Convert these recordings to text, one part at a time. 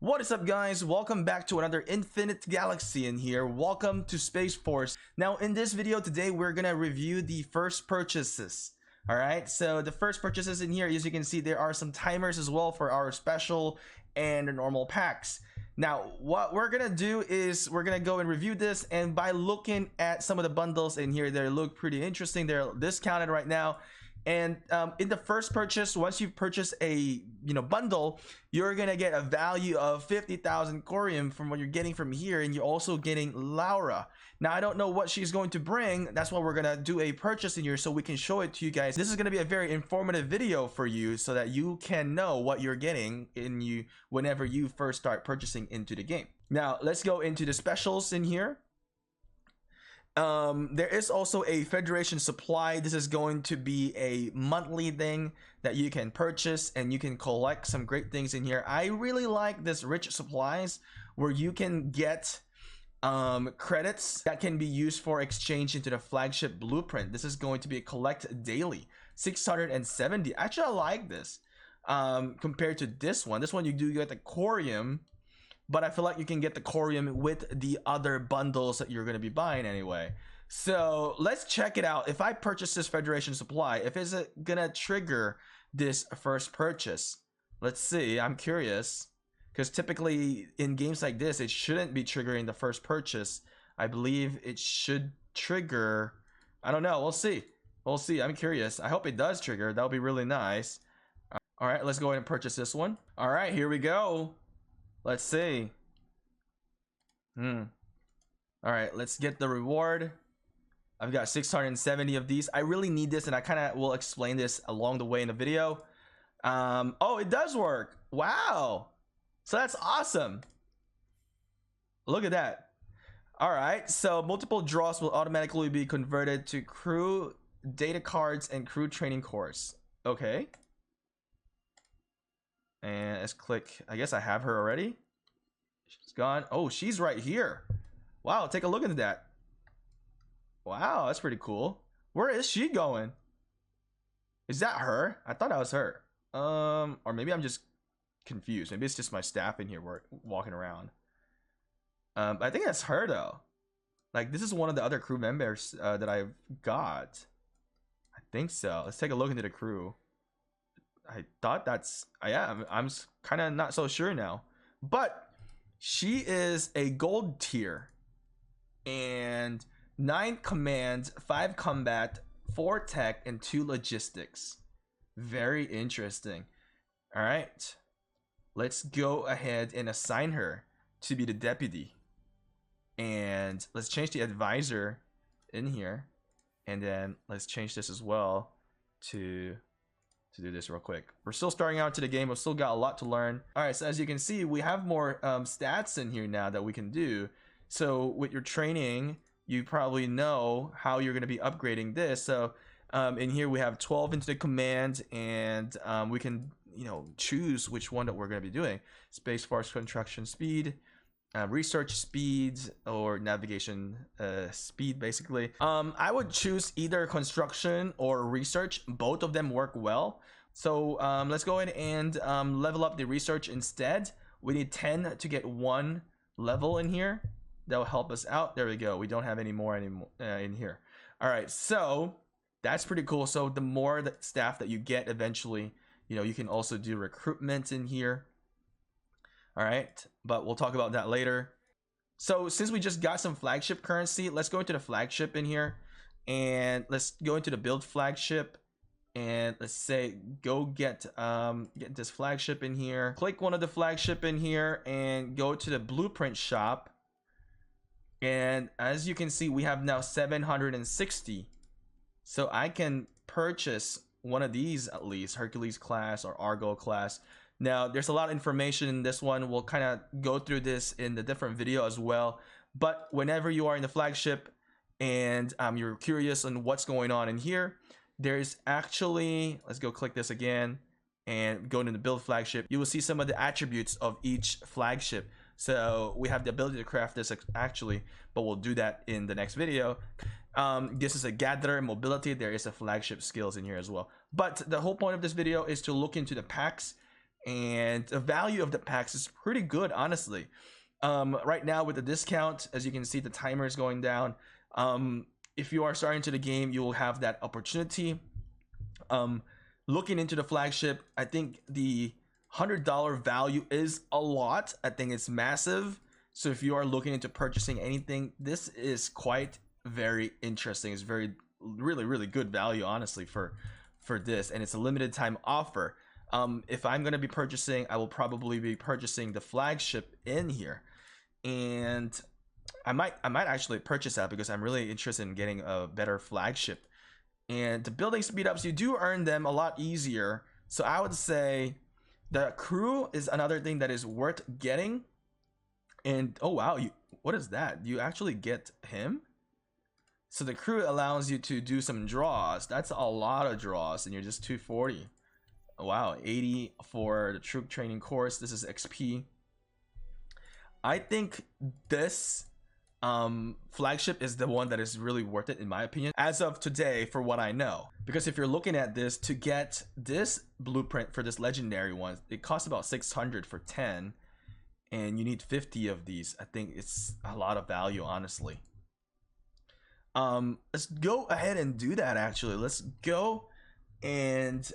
What is up, guys? Welcome back to another Infinite Galaxy in here. Welcome to Space Force. Now in this video today we're gonna review the first purchases. Alright, so the first purchases in here, as you can see, there are some timers as well for our special and normal packs. Now what we're gonna do is we're gonna go and review this, and by looking at some of the bundles in here, they look pretty interesting. They're discounted right now. And in the first purchase, once you purchase a bundle, you're gonna get a value of 50,000 corium from what you're getting from here, and you're also getting Laura. Now I don't know what she's going to bring. That's why we're gonna do a purchase in here so we can show it to you guys. This is gonna be a very informative video for you so that you can know what you're getting whenever you first start purchasing into the game. Now let's go into the specials in here. There is also a Federation supply. This is going to be a monthly thing that you can purchase, and you can collect some great things in here. I really like this rich supplies where you can get credits that can be used for exchange into the flagship blueprint. This is going to be a collect daily 670. Actually, I like this compared to this one. This one you do get the corium, but I feel like you can get the corium with the other bundles that you're going to be buying anyway. So let's check it out. If I purchase this Federation supply, if it's gonna trigger this first purchase, let's see. I'm curious, because typically in games like this, it shouldn't be triggering the first purchase. I believe it should trigger. I don't know. We'll see. We'll see. I'm curious. I hope it does trigger. That'll be really nice. All right, let's go ahead and purchase this one. All right, here we go. Let's see. All right, let's get the reward. I've got 670 of these. I really need this, and I kind of will explain this along the way in the video. Oh, it does work. Wow. So that's awesome. Look at that. All right, so multiple draws will automatically be converted to crew data cards and crew training course. Okay. And let's click. I guess I have her already. She's gone. Oh, she's right here. Wow, take a look at that. Wow, that's pretty cool. Where is she going? Is that her? I thought that was her. Or maybe I'm just confused. Maybe it's just my staff in here walking around. I think that's her though. Like, this is one of the other crew members that I've got. I think so. Let's take a look into the crew. I thought that's, yeah, I'm kind of not so sure now, but she is a gold tier, and 9 command, 5 combat, 4 tech, and 2 logistics. Very interesting. All right, let's go ahead and assign her to be the deputy, and let's change the advisor in here, and then let's change this as well to do this real quick. We're still starting out to the game. We've still got a lot to learn. All right, so as you can see, we have more stats in here now that we can do. So with your training, you probably know how you're going to be upgrading this. So in here we have 12 into the command, and we can choose which one that we're going to be doing. Space Force construction speed, research speed, or navigation speed, basically. I would choose either construction or research. Both of them work well. So let's go ahead and level up the research instead. We need 10 to get 1 level in here. That will help us out. There we go. We don't have any more in here. All right, so that's pretty cool. So the more staff that you get eventually, you can also do recruitment in here. All right, but we'll talk about that later. So since we just got some flagship currency, let's go into the flagship in here, and let's go into the build flagship, and let's say go get this flagship in here. Click one of the flagship in here and go to the blueprint shop, and as you can see, we have now 760. So I can purchase one of these, at least Hercules class or Argo class. Now, there's a lot of information in this one. We'll kind of go through this in the different video as well. But whenever you are in the flagship and you're curious on what's going on in here, there's actually, let's go click this again and go into the build flagship. You will see some of the attributes of each flagship. So we have the ability to craft this actually, but we'll do that in the next video. This is a gatherer mobility. There is a flagship skills in here as well. But the whole point of this video is to look into the packs and the value of the packs is pretty good, honestly. Right now with the discount, as you can see, the timer is going down. If you are starting to the game, you will have that opportunity. Looking into the flagship, I think the $100 value is a lot. I think it's massive. So if you are looking into purchasing anything, this is quite very interesting. It's really good value, honestly, for this, and it's a limited time offer. If I'm going to be purchasing, I will probably be purchasing the flagship in here, and I might actually purchase that because I'm really interested in getting a better flagship. And the building speed ups, you do earn them a lot easier. So I would say the crew is another thing that is worth getting. And oh wow, what is that? You actually get him? So the crew allows you to do some draws. That's a lot of draws, and you're just 240. Wow, 80 for the troop training course. This is XP. I think this flagship is the one that is really worth it, in my opinion, as of today, for what I know. Because if you're looking at this, to get this blueprint for this legendary one, it costs about 600 for 10, and you need 50 of these. I think it's a lot of value, honestly. Let's go ahead and do that. Actually, let's go and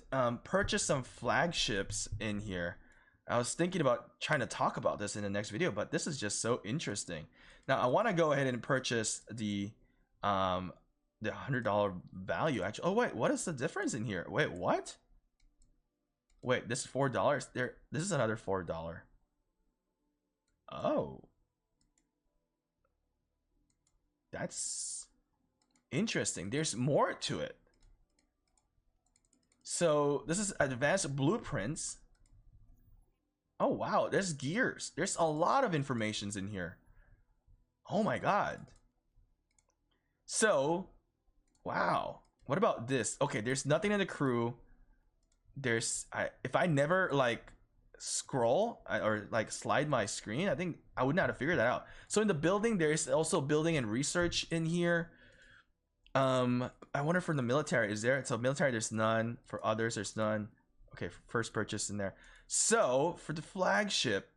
purchase some flagships in here. I was thinking about trying to talk about this in the next video, but this is just so interesting. Now I want to go ahead and purchase the $100 value. Actually, oh wait, what is the difference in here? Wait, what? Wait, this is $4 there. This is another $4. Oh, that's interesting. There's more to it. So this is advanced blueprints. Oh wow, there's gears. There's a lot of informations in here. Oh my god. So, wow. What about this? Okay, there's nothing in the crew. There's if I never like scroll or like slide my screen, I think I would not have figured that out. So in the building, there's also building and research in here. I wonder for the military, is there? So military, there's none. For others, there's none. Okay, first purchase in there. So for the flagship,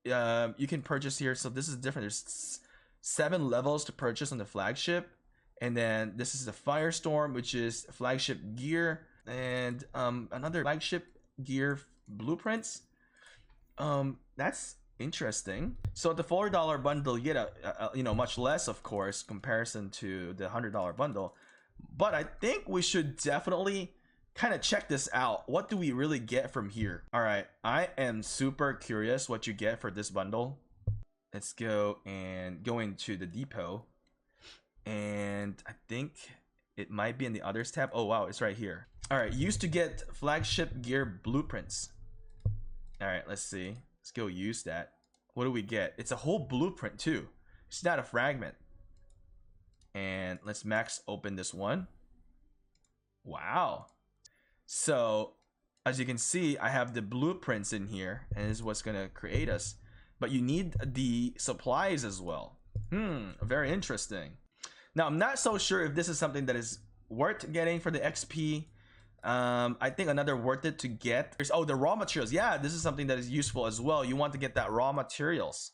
you can purchase here. So this is different. There's 7 levels to purchase on the flagship, and then this is the Firestorm, which is flagship gear, and another flagship gear blueprints. That's interesting. So the $4 bundle, you get a much less, of course, comparison to the $100 bundle. But I think we should definitely kind of check this out. What do we really get from here? All right, I am super curious what you get for this bundle. Let's go and go into the depot, and I think it might be in the others tab. Oh wow, it's right here. All right, used to get flagship gear blueprints. All right, let's see. Let's go use that. What do we get? It's a whole blueprint too. It's not a fragment. And let's max open this one. Wow. So as you can see, I have the blueprints in here, and this is what's gonna create us. But you need the supplies as well. Very interesting. Now I'm not so sure if this is something that is worth getting for the XP. I think another worth it to get is, oh, the raw materials. Yeah, this is something that is useful as well. You want to get that raw materials.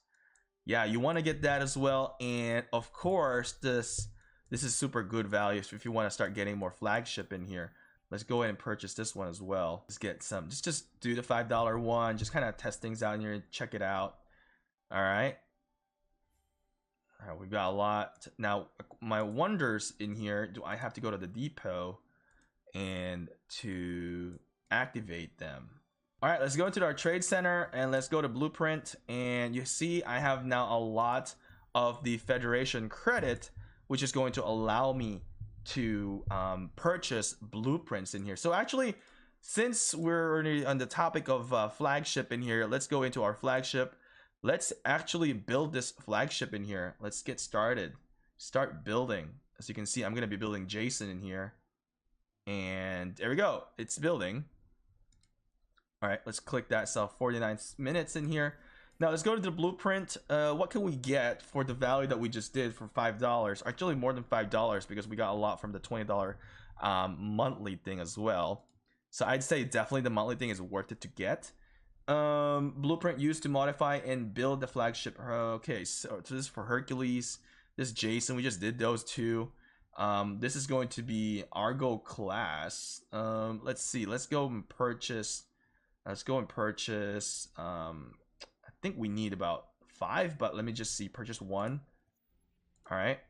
Yeah, you want to get that as well. And of course, this is super good value. So if you want to start getting more flagship in here, let's go ahead and purchase this one as well. Let's get some. Just do the $5 one. Just kind of test things out in here and check it out. All right. All right, we've got a lot. Now, my wonders in here, do I have to go to the depot and to activate them? All right, let's go into our trade center and let's go to blueprint. And you see I have now a lot of the Federation credit, which is going to allow me to purchase blueprints in here. So actually, since we're already on the topic of flagship in here, let's go into our flagship. Let's actually build this flagship in here. Let's get started. Start building. As you can see, I'm going to be building Jason in here. And there we go. It's building. All right, let's click that. So 49 minutes in here. Now let's go to the blueprint. What can we get for the value that we just did for $5? Actually, more than $5 because we got a lot from the $20 monthly thing as well. So I'd say definitely the monthly thing is worth it to get. Blueprint used to modify and build the flagship. Okay, so this is for Hercules. This Jason, we just did those two. This is going to be Argo class. Let's see. Let's go and purchase. Let's go and purchase. I think we need about 5, but let me just see. Purchase 1. All right.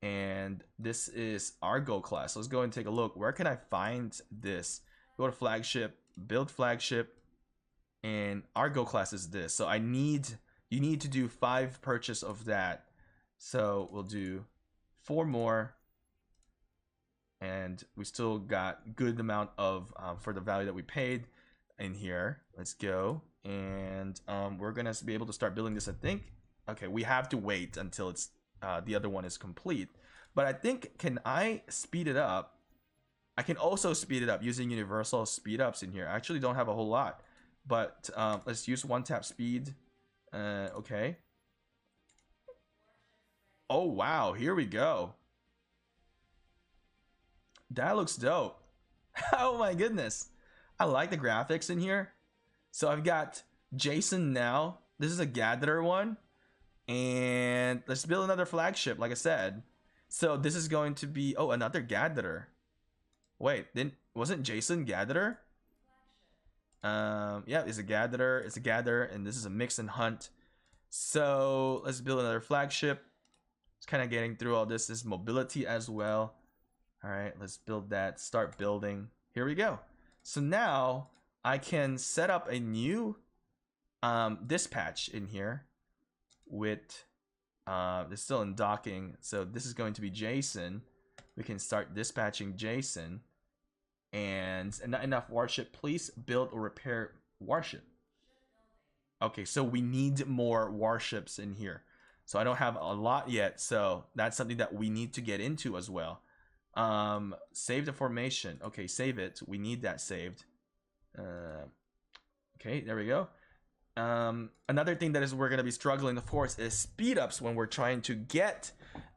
And this is Argo class. Let's go and take a look. Where can I find this? Go to flagship, build flagship, and Argo class is this. So you need to do 5 purchase of that. So we'll do 4 more, and we still got good amount of for the value that we paid in here. Let's go, and we're gonna be able to start building this, I think. Okay, we have to wait until it's the other one is complete, but I think, can I speed it up? I can also speed it up using universal speed ups in here. I actually don't have a whole lot, but let's use 1-tap speed. Okay. Oh wow, here we go. That looks dope. Oh my goodness, I like the graphics in here. So I've got Jason now. This is a gatherer one, and let's build another flagship, like I said. So this is going to be, oh, another gatherer. Wait, wasn't Jason gatherer? Yeah, it's a gatherer. It's a gatherer, and this is a mix and hunt. So let's build another flagship. It's kind of getting through all this. This mobility as well. All right, let's build that. Start building. Here we go. So now I can set up a new dispatch in here with it's still in docking. So this is going to be Jason. We can start dispatching Jason. And not enough warship. Please build or repair warship. Okay, so we need more warships in here. So I don't have a lot yet, so that's something that we need to get into as well. Save the formation. Okay, save it. We need that saved. Okay, there we go. Another thing that is we're going to be struggling, of course, is speed ups when we're trying to get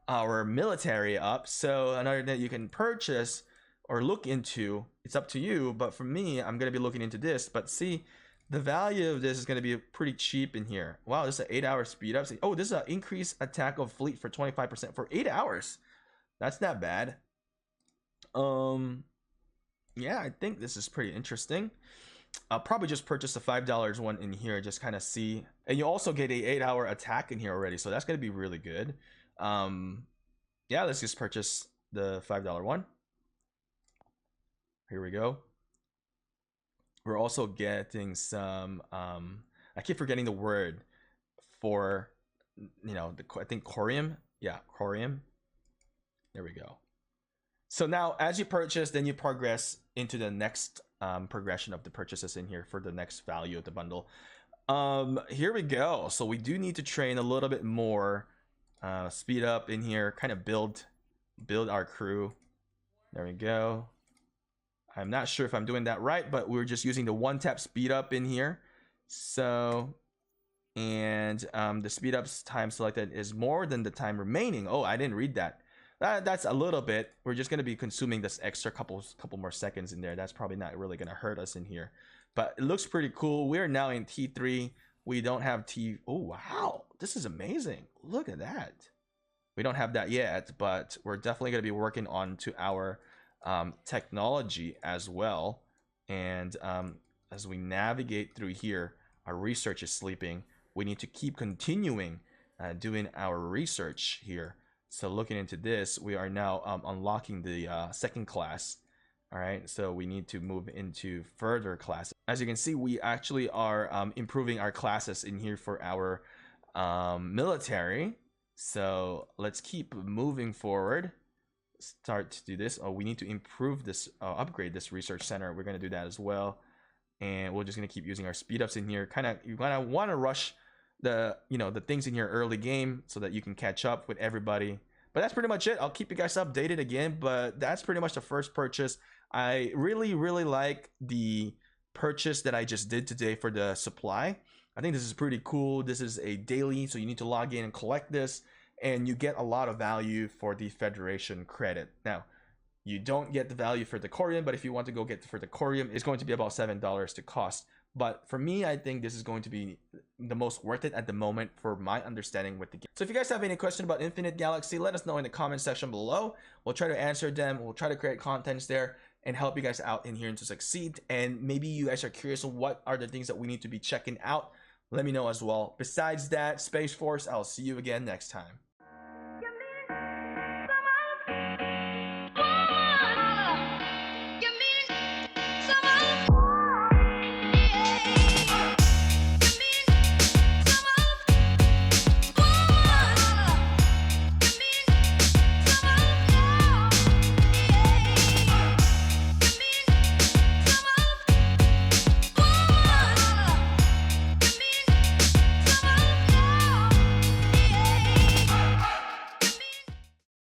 our military up. So another that you can purchase or look into, it's up to you, but for me, I'm going to be looking into this. But see, the value of this is going to be pretty cheap in here. Wow, this is an 8-hour speed up. Oh, this is an increased attack of fleet for 25% for 8 hours. That's not bad. Yeah, I think this is pretty interesting. I'll probably just purchase the $5 one in here, just kind of see. And you also get a 8-hour attack in here already, so that's going to be really good. Yeah, let's just purchase the $5 one. Here we go. We're also getting some, I keep forgetting the word for, you know, I think corium. Yeah, corium. There we go. So now as you purchase, then you progress into the next progression of the purchases in here for the next value of the bundle. Here we go. So we do need to train a little bit more, speed up in here, kind of build our crew. There we go. I'm not sure if I'm doing that right, but we're just using the 1-tap speed up in here. So, and the speed ups time selected is more than the time remaining. Oh, I didn't read that. That's a little bit. We're just going to be consuming this extra couple more seconds in there. That's probably not really going to hurt us in here, but it looks pretty cool. We're now in T3. We don't have T. Oh, wow. This is amazing. Look at that. We don't have that yet, but we're definitely going to be working on to our technology as well. And as we navigate through here, our research is sleeping. We need to keep continuing doing our research here. So looking into this, we are now unlocking the second class. All right, so we need to move into further classes. As you can see, we actually are improving our classes in here for our military. So let's keep moving forward. Start to do this. Oh, we need to improve this, upgrade this research center. We're going to do that as well. And we're just going to keep using our speed ups in here. You kind of want to rush the, you know, the things in your early game so that you can catch up with everybody. But that's pretty much it. I'll keep you guys updated again, but that's pretty much the first purchase. I really like the purchase that I just did today for the supply. I think this is pretty cool. This is a daily, so you need to log in and collect this, and you get a lot of value for the Federation credit. Now, you don't get the value for the corium, but if you want to go get for the corium, it's going to be about $7 to cost. But for me, I think this is going to be the most worth it at the moment for my understanding with the game. So if you guys have any question about Infinite Galaxy, let us know in the comment section below. We'll try to answer them. We'll try to create contents there and help you guys out in here to succeed. And maybe you guys are curious on what are the things that we need to be checking out. Let me know as well. Besides that, Space Force, I'll see you again next time.